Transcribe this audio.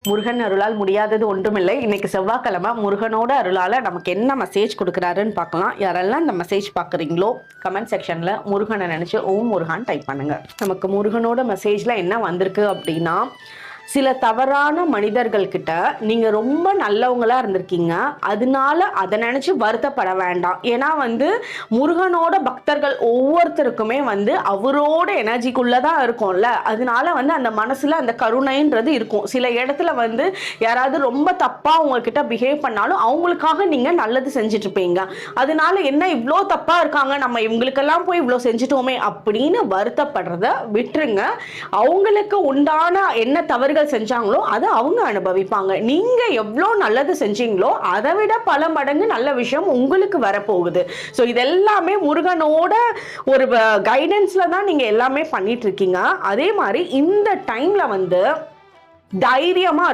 முருகன் அருளால் முடியாதது ஒன்றுமில்லை. இன்னைக்கு செவ்வாய்க்கிழமை, முருகனோட அருளால நமக்கு என்ன மெசேஜ் கொடுக்குறாருன்னு பார்க்கலாம். யாரெல்லாம் இந்த மெசேஜ் பார்க்குறீங்களோ கமெண்ட் செக்ஷன்ல முருகனை நினைச்சு ஓம் முருகான் டைப் பண்ணுங்க. நமக்கு முருகனோட மெசேஜ்ல என்ன வந்திருக்கு அப்படின்னா, சில தவறான மனிதர்கள் கிட்ட நீங்க ரொம்ப நல்லவங்களா இருந்திருக்கீங்க, அதனால அதை நினைச்சு வருத்தப்பட வேண்டாம். ஏன்னா முருகனோட பக்தர்கள் ஒவ்வொருத்தருக்குமே அவரோட எனர்ஜிக்குள்ளதான் இருக்கும்ல, அதனால அந்த மனசுல அந்த கருணைன்றது இருக்கும். சில இடத்துல யாராவது ரொம்ப தப்பா உங்ககிட்ட பிஹேவ் பண்ணாலும் அவங்களுக்காக நீங்க நல்லது செஞ்சுட்டு இருப்பீங்க. அதனால என்ன இவ்வளோ தப்பா இருக்காங்க, நம்ம இவங்களுக்கெல்லாம் போய் இவ்வளோ செஞ்சுட்டோமே அப்படின்னு வருத்தப்படுறத விட்டுருங்க. அவங்களுக்கு உண்டான என்ன தவறுகள் செஞ்சாங்களோ அதை அவங்க அனுபவிப்பாங்க. நீங்க எவ்வளவு நல்லது செஞ்சீங்களோ அதை விட பல மடங்கு நல்ல விஷயம் உங்களுக்கு வரப்போகுது. சோ இதெல்லாமே முருகனோட ஒரு கைடன்ஸ்ல தான் நீங்க எல்லாமே பண்ணிட்டு இருக்கீங்க. அதே மாதிரி இந்த டைம்ல தைரியமா